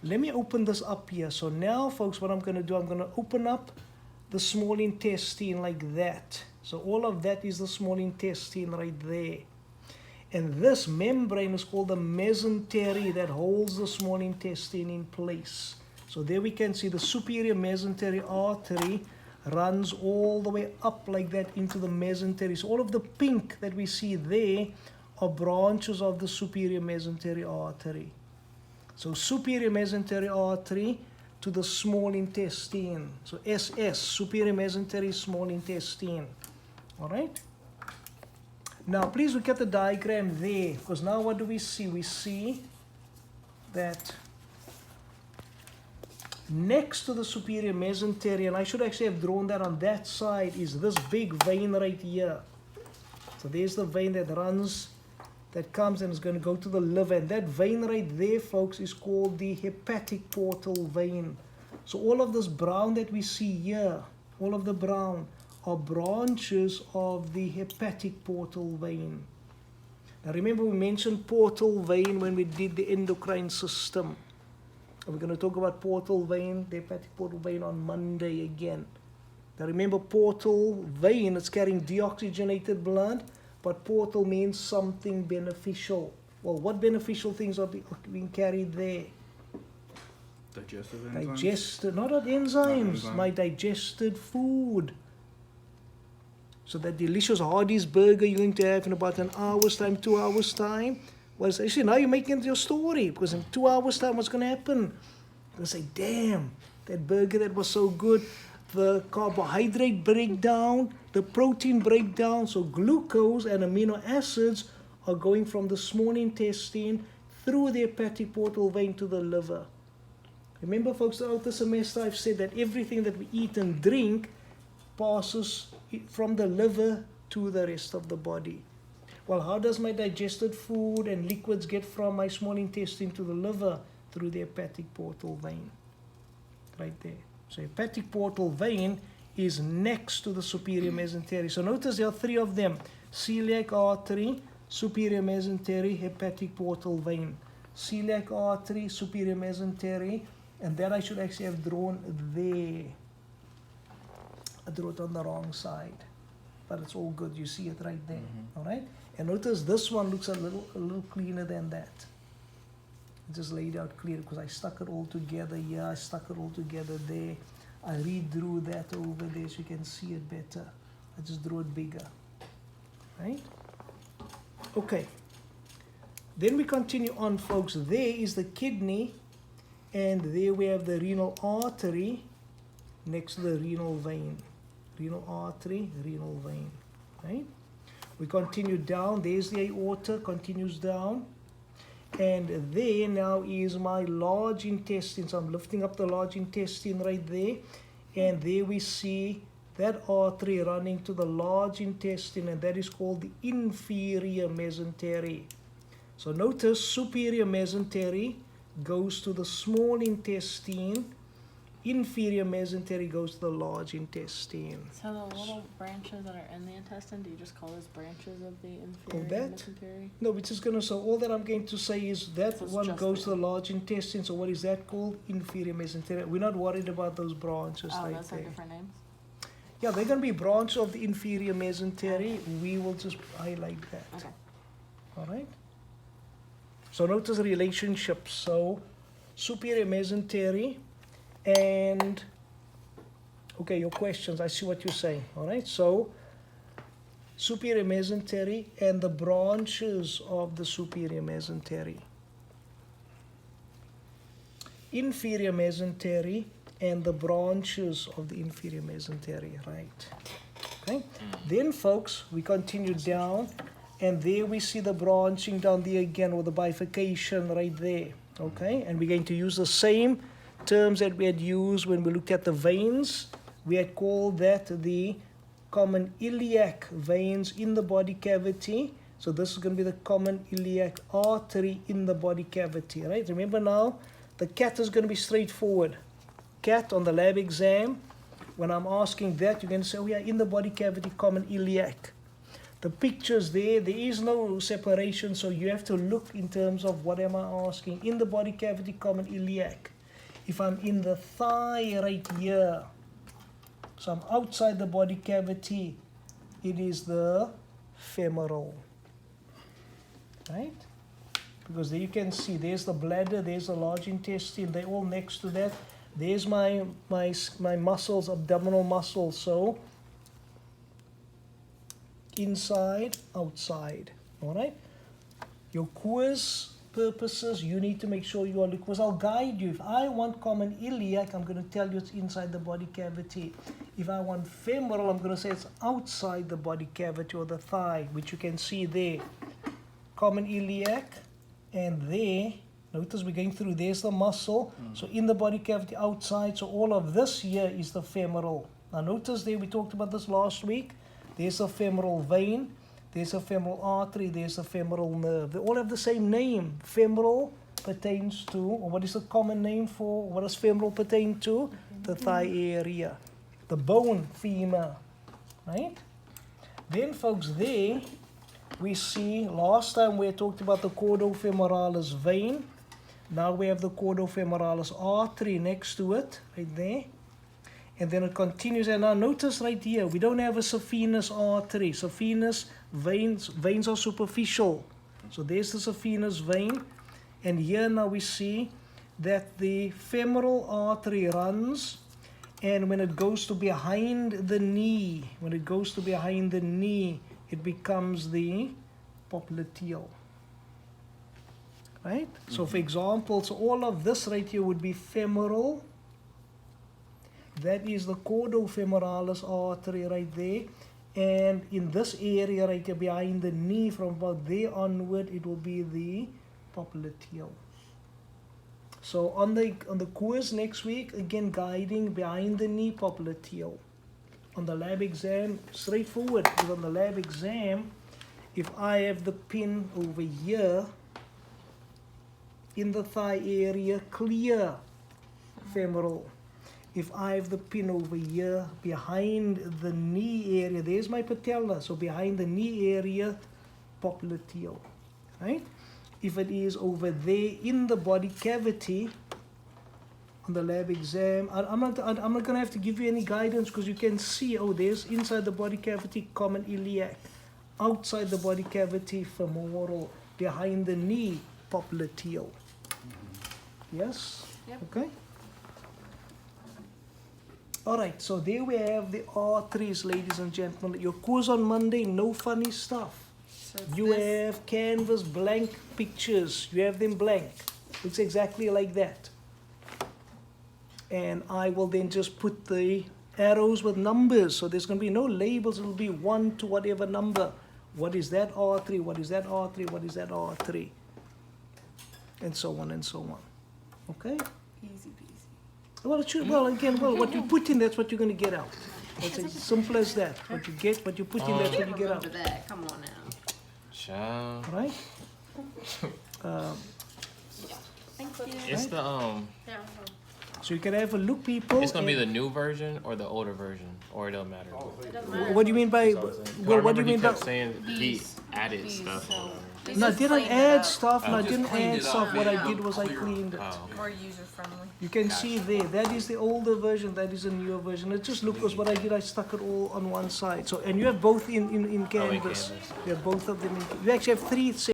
let me open this up here. So now, folks, what I'm going to do, I'm going to open up the small intestine like that. So all of that is the small intestine right there. And this membrane is called the mesentery that holds the small intestine in place. So there we can see the superior mesentery artery runs all the way up like that into the mesentery. So all of the pink that we see there are branches of the superior mesentery artery. So superior mesentery artery to the small intestine. So SS, superior mesentery, small intestine. All right? Now, please look at the diagram there, because now what do we see? We see that next to the superior mesentery, and I should actually have drawn that on that side, is this big vein right here. So there's the vein that runs, that comes and is going to go to the liver. And that vein right there, folks, is called the hepatic portal vein. So all of this brown that we see here, all of the brown, are branches of the hepatic portal vein. Now remember, we mentioned portal vein when we did the endocrine system. And we're going to talk about portal vein, the hepatic portal vein, on Monday again. Now remember, portal vein, it's carrying deoxygenated blood, but portal means something beneficial. Well, what beneficial things are being carried there? Digestive enzymes? Digested, not enzymes, my digested food. So that delicious Hardee's burger you're going to have in about an hour's time, 2 hours time. Well, actually, now you're making it your story, because in 2 hours time, what's going to happen? You're going to say, damn, that burger that was so good. The carbohydrate breakdown, the protein breakdown, so glucose and amino acids are going from the small intestine through the hepatic portal vein to the liver. Remember, folks, throughout the semester I've said that everything that we eat and drink passes from the liver to the rest of the body. Well, how does my digested food and liquids get from my small intestine to the liver? Through the hepatic portal vein. Right there. So hepatic portal vein is next to the superior mesentery. So notice there are three of them. Celiac artery, superior mesentery, hepatic portal vein. Celiac artery, superior mesentery, and that I should actually have drawn there. I drew it on the wrong side, but it's all good. You see it right there. All right. And notice this one looks a little cleaner than that. I just laid out clear because I stuck it all together here. I stuck it all together there. I redrew that over there so you can see it better. I just drew it bigger. Right. Okay. Then we continue on, folks. There is the kidney, and there we have the renal artery next to the renal vein. Renal artery, renal vein, right? We continue down. There's the aorta, continues down. And there now is my large intestine. So I'm lifting up the large intestine right there. And there we see that artery running to the large intestine, and that is called the inferior mesentery. So notice superior mesentery goes to the small intestine. Inferior mesentery goes to the large intestine. So the little branches that are in the intestine, do you just call those branches of the inferior mesentery? No, we're just going to, so all that I'm going to say is that So one goes to the large intestine. So what is that called? Inferior mesentery. We're not worried about those branches right those there. are different names? Yeah, they're going to be branches of the inferior mesentery. We will just highlight that. Okay. All right? So notice the relationships. So superior mesentery and, okay, your questions. I see what you're saying. All right? So superior mesentery and the branches of the superior mesentery. Inferior mesentery and the branches of the inferior mesentery, right? Okay. Then, folks, we continue down, and there we see the branching down there again with the bifurcation right there. Okay, and we're going to use the same terms that we had used when we looked at the veins. We had called that the common iliac veins in the body cavity. So this is going to be the common iliac artery in the body cavity, right? Remember now, the cat is going to be straightforward. Cat on the lab exam, when I'm asking that, you're going to say, oh yeah, in the body cavity, common iliac. The pictures there is no separation, so you have to look in terms of what am I asking. In the body cavity, common iliac. If I'm in the thigh right here, so I'm outside the body cavity, it is the femoral, right? Because there you can see, there's the bladder, there's the large intestine, they're all next to that. There's my muscles, abdominal muscles, so inside, outside, all right? Your quiz purposes, you need to make sure you are, because I'll guide you. If I want common iliac, I'm going to tell you it's inside the body cavity. If I want femoral, I'm going to say it's outside the body cavity or the thigh, which you can see there. Common iliac, and there, notice we're going through, there's the muscle. So in the body cavity outside, so all of this here is the femoral. Now notice there, we talked about this last week. There's a femoral vein, there's a femoral artery, there's a femoral nerve. They all have the same name. Femoral pertains to, or what is the common name for, what does femoral pertain to? The thigh area. The bone, femur, right? Then folks, there we see, last time we talked about the caudofemoralis vein. Now we have the caudofemoralis artery next to it, right there. And then it continues, and now notice right here, we don't have a saphenous artery. Saphenous veins are superficial. So there's the saphenous vein. And here now we see that the femoral artery runs, and when it goes to behind the knee, it becomes the popliteal. Right? So for example, so all of this right here would be femoral. That is the caudofemoralis artery right there. And in this area right here behind the knee, from about there onward, it will be the popliteal. So on the quiz next week, again guiding behind the knee, popliteal. On the lab exam, straightforward, because on the lab exam, if I have the pin over here, in the thigh area, clear femoral. If I have the pin over here, behind the knee area, there's my patella, so behind the knee area, popliteal, right? If it is over there in the body cavity, on the lab exam, I'm not going to have to give you any guidance, because you can see, oh, there's inside the body cavity, common iliac, outside the body cavity, femoral, behind the knee, popliteal. Yes? Yep. Okay. All right, so there we have the arteries, ladies and gentlemen. Your course on Monday, no funny stuff. So You have canvas blank pictures. You have them blank. It's exactly like that. And I will then just put the arrows with numbers. So there's going to be no labels. It will be 1 to whatever number. What is that artery? What is that artery? What is that artery? And so on and so on. Okay? easy peasy. Well, it should, well, again, well, what you put in, that's what you're going to get out. It's as simple as that. What you get, what you put in, that's what you get out. Remember that. Come on now. Child. Right? Thank you. It's the Yeah. So you can have a look, people. It's gonna be the new version or the older version, or it don't matter. It doesn't matter. What do you mean by? That's all I'm saying. Well, I what do you remember mean he by? kept saying he These. added These, stuff. so- on there. No, I Just didn't cleaned it add up. stuff. No, I Just didn't cleaned add it stuff. up, What I made it did was I clear. cleaned it. Oh, More user friendly. You can see there. That is the older version. That is a newer version. It just looked as what I did. I stuck it all on one side. So, and you have both in canvas. canvas. You have both of them. You actually have three.